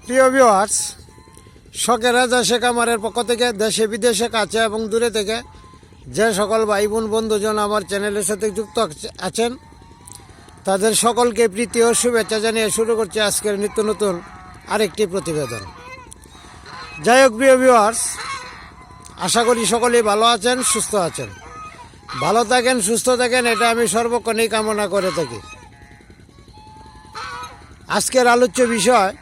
প্রিয় ভিউয়ার্স, শখের রাজা শেখ আমারের পক্ষ থেকে দেশে বিদেশে কাছে এবং দূরে থেকে যে সকল ভাই বোন বন্ধুজন আমার চ্যানেলের সাথে যুক্ত আছেন তাদের সকলকে প্রীতি ও শুভেচ্ছা জানিয়ে শুরু করছি আজকের নিত্য নতুন আরেকটি প্রতিবেদন। যাই হোক প্রিয় ভিউয়ার্স, আশা করি সকলেই ভালো আছেন, সুস্থ আছেন। ভালো থাকেন, সুস্থ থাকেন, এটা আমি সর্বক্ষণেই কামনা করে থাকি। আজকের আলোচ্য বিষয়,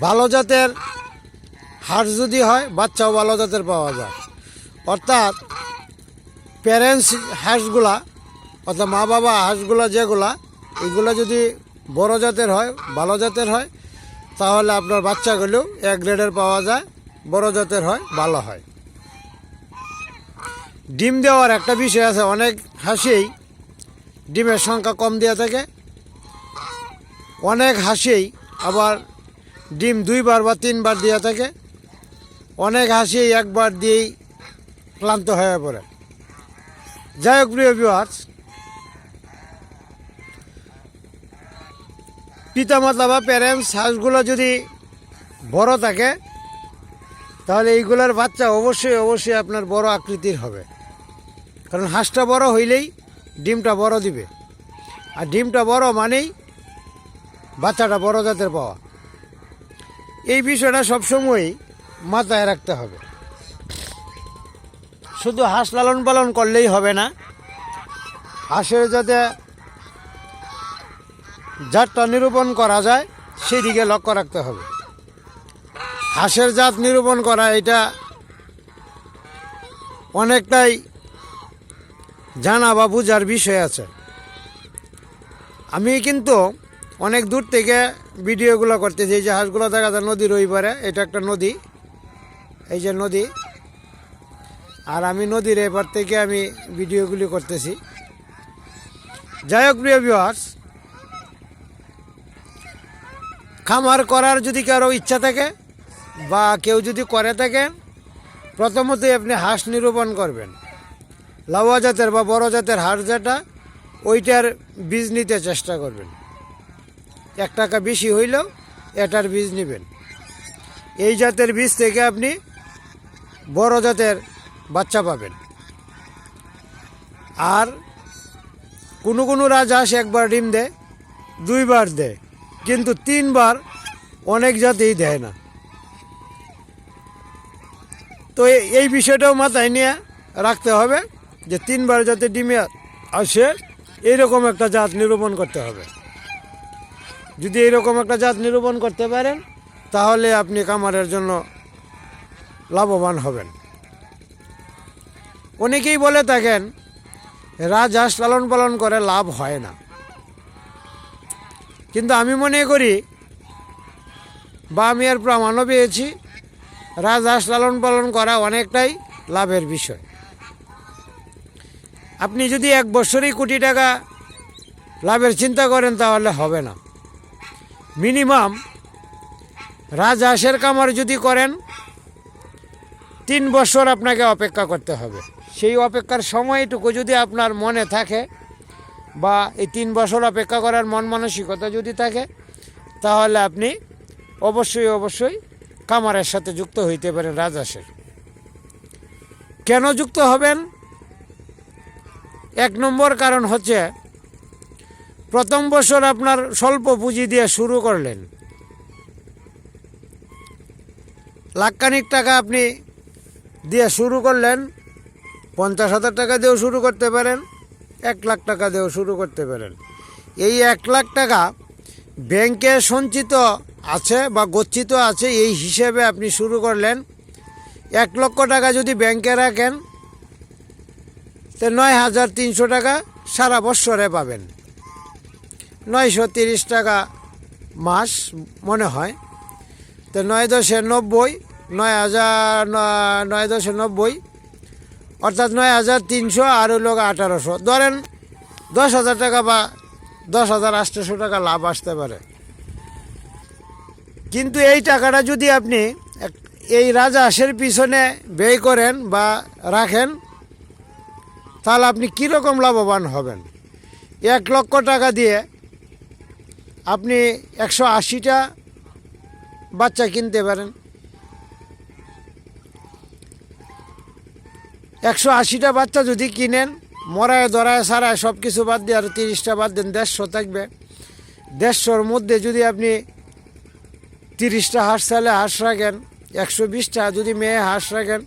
ভালো জাতের হাঁস যদি হয় বাচ্চাও ভালো জাতের পাওয়া যায়। অর্থাৎ প্যারেন্টস হাঁসগুলা অর্থাৎ মা বাবা হাঁসগুলা যেগুলা এগুলো যদি বড় জাতের হয়, ভালো জাতের হয়, তাহলে আপনার বাচ্চাগুলো এক গ্রেডের পাওয়া যায়, বড় জাতের হয়, ভালো হয়। ডিম দেওয়ার একটা বিষয় আছে, অনেক হাঁসেই ডিমের সংখ্যা কম দেওয়া থাকে, অনেক হাঁসেই আবার ডিম 2বার বা 3বার দেওয়া থাকে, অনেক হাঁসেই একবার দিয়েই ক্লান্ত হয়ে পড়ে। যাই হোক প্রিয় ভিউয়ার্স, পিতামাতা বা প্যারেন্টস হাঁসগুলো যদি বড় থাকে তাহলে এইগুলোর বাচ্চা অবশ্যই আপনার বড় আকৃতির হবে। কারণ হাঁসটা বড় হইলেই ডিমটা বড় দিবে, আর ডিমটা বড় মানেই বাচ্চাটা বড় জাতের পাওয়া। এই বিষয়টা সবসময়ই মাথায় রাখতে হবে। শুধু হাঁস লালন পালন করলেই হবে না, হাঁসের যাতে জাতটা নিরূপণ করা যায় সেই দিকে লক্ষ্য রাখতে হবে। হাঁসের জাত নিরূপণ করা এটা অনেকটাই জানা বা বুঝার বিষয় আছে। আমি কিন্তু অনেক দূর থেকে ভিডিওগুলো করতেছি। এই যে হাঁসগুলো দেখা যায় নদীর ওই পারে, এটা একটা নদী, এই যে নদী, আর আমি নদীর এপার থেকে আমি ভিডিওগুলি করতেছি। যাই হোক প্রিয় ভিউয়ার্স, খামার করার যদি কারো ইচ্ছা থাকে বা কেউ যদি করে থাকেন, প্রথমতই আপনি হাঁস নিরূপণ করবেন। লাউয়া জাতের বা বড় জাতের হাঁস যেটা, ওইটার বীজ নিতে চেষ্টা করবেন। 1 টাকা বেশি হইলেও এটার বীজ নেবেন। এই জাতের বীজ থেকে আপনি বড় জাতের বাচ্চা পাবেন। আর কোনো রাজহাঁস 1বার ডিম দেয়, 2বার দেয়, কিন্তু 3বার অনেক জাতেই দেয় না। তো এই বিষয়টাও মাথায় নিয়ে রাখতে হবে যে 3বার যাতে ডিমে আসে এইরকম একটা জাত নিরূপণ করতে হবে। যদি এইরকম একটা জাত নিরূপণ করতে পারেন তাহলে আপনি খামারের জন্য লাভবান হবেন। অনেকেই বলে থাকেন রাজহাঁস লালন পালন করে লাভ হয় না, কিন্তু আমি মনে করি বা আমি এর প্রমাণও পেয়েছি, রাজহাঁস লালন পালন করা অনেকটাই লাভের বিষয়। আপনি যদি 1 বছরেই কোটি টাকা লাভের চিন্তা করেন তাহলে হবে না। মিনিমাম রাজহাঁসের খামার যদি করেন 3 বছর আপনাকে অপেক্ষা করতে হবে। সেই অপেক্ষার সময়টুকু যদি আপনার মনে থাকে বা এই 3 বছর অপেক্ষা করার মন মানসিকতা যদি থাকে, তাহলে আপনি অবশ্যই খামারের সাথে যুক্ত হইতে পারেন রাজহাঁসের। কেন যুক্ত হবেন? 1 নম্বর কারণ হচ্ছে, প্রথম বছর আপনার স্বল্প পুঁজি দিয়ে শুরু করলেন, লাখখানিক টাকা আপনি দিয়ে শুরু করলেন, 50,000 টাকা দিয়েও শুরু করতে পারেন, 1 লাখ টাকা দিয়েও শুরু করতে পারেন। এই 1 লাখ টাকা ব্যাংকে সঞ্চিত আছে বা গচ্ছিত আছে, এই হিসেবে আপনি শুরু করলেন। 1 লক্ষ টাকা যদি ব্যাংকে রাখেন তো 9,300 টাকা সারা বৎসরে পাবেন। 930 টাকা মাস মনে হয়। তো 9 × 90, 9 × 90 অর্থাৎ 9,300 আর হইল 1,800, ধরেন 10,000 টাকা বা 10,800 টাকা লাভ আসতে পারে। কিন্তু এই টাকাটা যদি আপনি এই রাজহাঁসের পিছনে ব্যয় করেন বা রাখেন, তাহলে আপনি কীরকম লাভবান হবেন? 1 লক্ষ টাকা দিয়ে আপনি 180টা বাচ্চা কিনতে পারেন। 180টা বাচ্চা যদি কিনেন, মরায় ধরায় সারায় সব কিছু বাদ দিয়ে আর 30টা বাদ দেন, 150 থাকবে। 150-র মধ্যে যদি আপনি 30টা হাঁস চাইলে হাঁস রাখেন, 120টা যদি মেয়ে হাঁস রাখেন,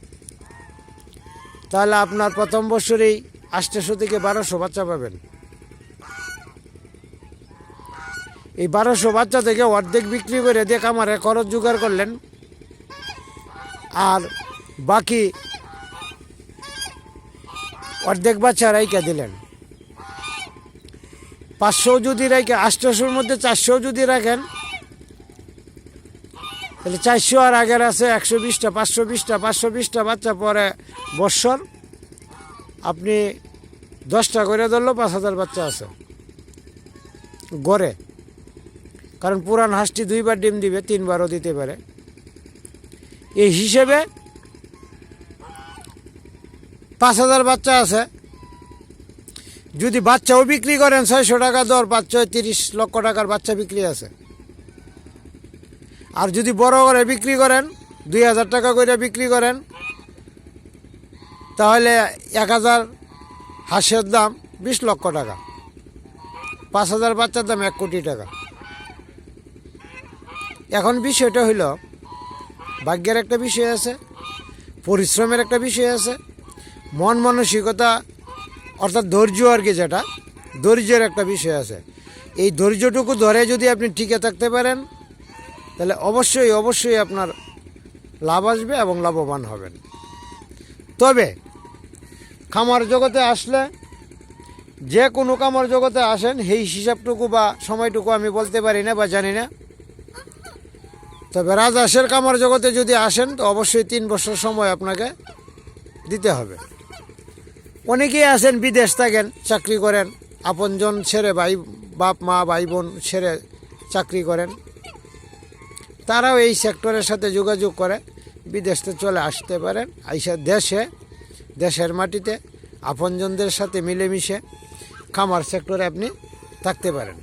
তাহলে আপনার প্রথম বছরেই 800 থেকে 1200 বাচ্চা পাবেন। এই 1200 বাচ্চা থেকে অর্ধেক বিক্রি করে দিয়ে খামারে খরচ জোগাড় করলেন, আর বাকি অর্ধেক বাচ্চা রাইকা দিলেন। 500 যদি রাখে, 800-র মধ্যে 400 যদি রাখেন, তাহলে 400 আর আগের আছে 120টা, 520টা বাচ্চা পরে বৎসর আপনি 10টা করে ধরলেও 5000 বাচ্চা আছে গড়ে। কারণ পুরান হাঁসটি 2বার ডিম দিবে, 3বারও দিতে পারে। এই হিসেবে 5000 বাচ্চা আছে। যদি বাচ্চাও বিক্রি করেন 600 টাকা দর, 30 লক্ষ টাকার বাচ্চা বিক্রি আছে। আর যদি বড় করে বিক্রি করেন, 2000 টাকা করে বিক্রি করেন, তাহলে 1000 হাঁসের দাম 20 লক্ষ টাকা, 5000 বাচ্চার দাম 1 কোটি টাকা। এখন বিষয়টা হইল, ভাগ্যের একটা বিষয় আছে, পরিশ্রমের একটা বিষয় আছে, মন মানসিকতা অর্থাৎ ধৈর্য আর কি, যেটা ধৈর্যের একটা বিষয় আছে। এই ধৈর্যটুকু ধরে যদি আপনি টিকে থাকতে পারেন, তাহলে অবশ্যই আপনার লাভ আসবে এবং লাভবান হবেন। তবে খামার জগতে আসলে, যে কোনো খামার জগতে আসেন, সেই হিসাবটুকু বা সময়টুকু আমি বলতে পারি না বা জানি না। তবে রাজহাঁসের খামার জগতে যদি আসেন, তো অবশ্যই 3 বছর সময় আপনাকে দিতে হবে। অনেকেই আছেন বিদেশ থাকেন, চাকরি করেন, আপনজন ছেড়ে, বাপ মা ভাই বোন ছেড়ে চাকরি করেন, তারাও এই সেক্টরের সাথে যোগাযোগ করে বিদেশে চলে আসতে পারেন। আইসা দেশের মাটিতে আপনজনদের সাথে মিলেমিশে খামার সেক্টরে আপনি থাকতে পারেন।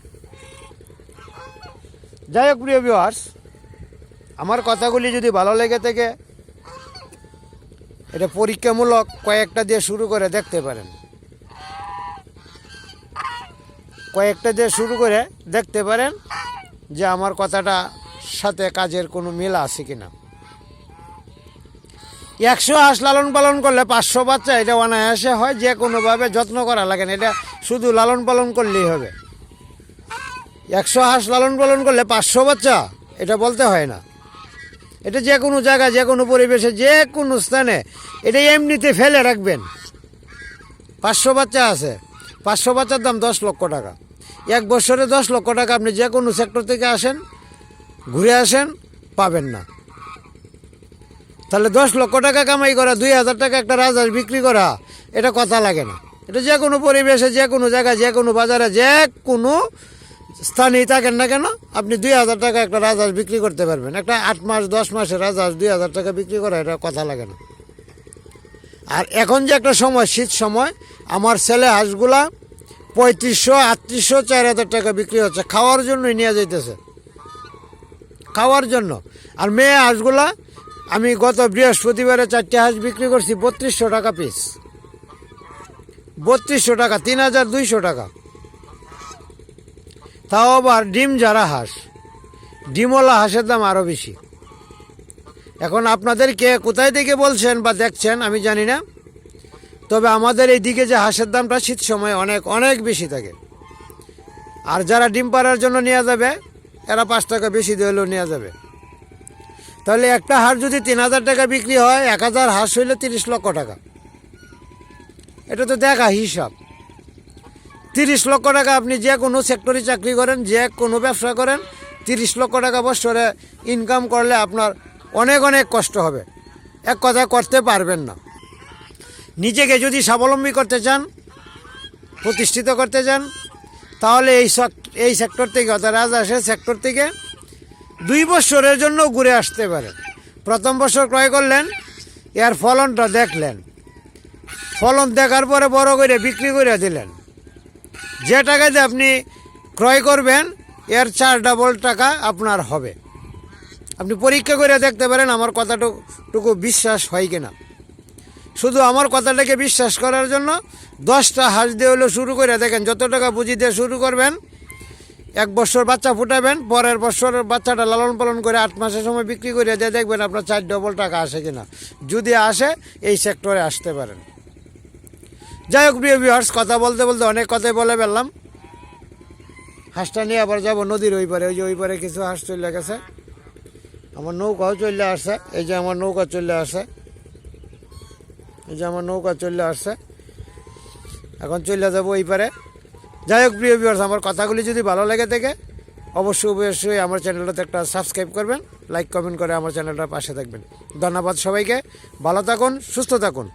যাই হোক প্রিয় ভিউয়ার্স, আমার কথাগুলি যদি ভালো লেগে থাকে, এটা পরীক্ষামূলক কয়েকটা দিয়ে শুরু করে দেখতে পারেন। যে আমার কথাটা সাথে কাজের কোনো মিল আছে কিনা। 100 হাঁস লালন পালন করলে 500 বাচ্চা, এটা অনায়াসে হয়, যে কোনোভাবে যত্ন করা লাগে না, এটা শুধু লালন পালন করলেই হবে। 100 হাঁস লালন পালন করলে 500 বাচ্চা, এটা বলতে হয় না। এটা যে কোনো জায়গায়, যে কোনো পরিবেশে, যে কোনো স্থানে এটা এমনিতে ফেলে রাখবেন। 500 বাচ্চা আছে, 500 বাচ্চার দাম 10 লক্ষ টাকা। 1 বছরে 10 লক্ষ টাকা আপনি যে কোনো সেক্টর থেকে আসেন, ঘুরে আসেন, পাবেন না। তাহলে 10 লক্ষ টাকা কামাই করা, 2000 টাকা একটা রাজহাঁস বিক্রি করা, এটা কথা লাগে না। এটা যে কোনো পরিবেশে, যে কোনো জায়গায়, যে কোনো বাজারে, যে কোনো স্থানেই থাকেন না কেন, আপনি 2000 টাকা একটা রাজহাঁস বিক্রি করতে পারবেন। একটা 8 মাস 10 মাসের রাজহাঁস 2000 টাকা বিক্রি করা, এটা কথা লাগে না। আর এখন যে একটা সময়, শীত সময়, আমার ছেলে হাঁসগুলা 3500, 3800, 4000 টাকা বিক্রি হচ্ছে, খাওয়ার জন্যই নিয়ে যাইতেছে, খাওয়ার জন্য। আর মেয়ে হাঁসগুলা আমি গত বৃহস্পতিবারে 4টে হাঁস বিক্রি করছি 3200 টাকা পিস, 3200 টাকা, 3200 টাকা। তাও আবার ডিম যারা হাঁস, ডিমওয়ালা হাঁসের দাম আরও বেশি। এখন আপনাদের কে কোথায় থেকে বলছেন বা দেখছেন আমি জানি না, তবে আমাদের এই দিকে যে হাঁসের দামটা শীত সময় অনেক বেশি থাকে। আর যারা ডিম পাড়ার জন্য নিয়ে যাবে, এরা 5 টাকা বেশি দিলেও নিয়ে যাবে। তাহলে একটা হাঁস যদি 3000 টাকা বিক্রি হয়, 1000 হাঁস হইলে 30 লক্ষ টাকা। এটা তো দেখা হিসাব। 30 লক্ষ টাকা আপনি যে কোনো সেক্টরে চাকরি করেন, যে কোনো ব্যবসা করেন, 30 লক্ষ টাকা বছরে ইনকাম করলে আপনার অনেক কষ্ট হবে, এক কথায় করতে পারবেন না। নিজেকে যদি স্বাবলম্বী করতে চান, প্রতিষ্ঠিত করতে চান, তাহলে এই সেক্টর থেকে, অর্থাৎ রাজহাঁসের সেক্টর থেকে 2 বছরের জন্য ঘুরে আসতে পারেন। প্রথম বছর ক্রয় করলেন, এর ফলনটা দেখলেন, ফলন দেখার পরে বড় করে বিক্রি করে দিলেন। যে টাকাতে আপনি ক্রয় করবেন, এর 4 ডাবল টাকা আপনার হবে। আপনি পরীক্ষা করে দেখতে পারেন আমার কথাটুকু বিশ্বাস হয় কিনা। শুধু আমার কথাটাকে বিশ্বাস করার জন্য 10টা হাঁস দিয়ে হলেও শুরু করে দেখেন। যত টাকা পুঁজি দিয়ে শুরু করবেন, 1 বছর বাচ্চা ফুটাবেন, পরের বছর বাচ্চাটা লালন পালন করে 8 মাসের সময় বিক্রি করে দিয়ে দেখবেন আপনার 4 ডবল টাকা আসে কিনা। যদি আসে এই সেক্টরে আসতে পারেন। যাই হোক প্রিয় ভিউয়ার্স, কথা বলতে বলতে অনেক কথাই বলে ফেললাম। হাঁসটা নিয়ে আবার যাব নদীর ওই পারে। ওই যে ওই পারে কিছু হাঁস চলে গেছে, আমার নৌকাও চলে আসছে। এই যে আমার নৌকা চলে আসছে, এই যে আমার নৌকা চলে আসছে। এখন চলে যাবো ওই পারে। যাই হোক প্রিয় ভিউয়ার্স, আমার কথাগুলি যদি ভালো লেগে থাকে অবশ্যই আমার চ্যানেলটাতে একটা সাবস্ক্রাইব করবেন, লাইক কমেন্ট করে আমার চ্যানেলটার পাশে থাকবেন। ধন্যবাদ সবাইকে, ভালো থাকুন, সুস্থ থাকুন।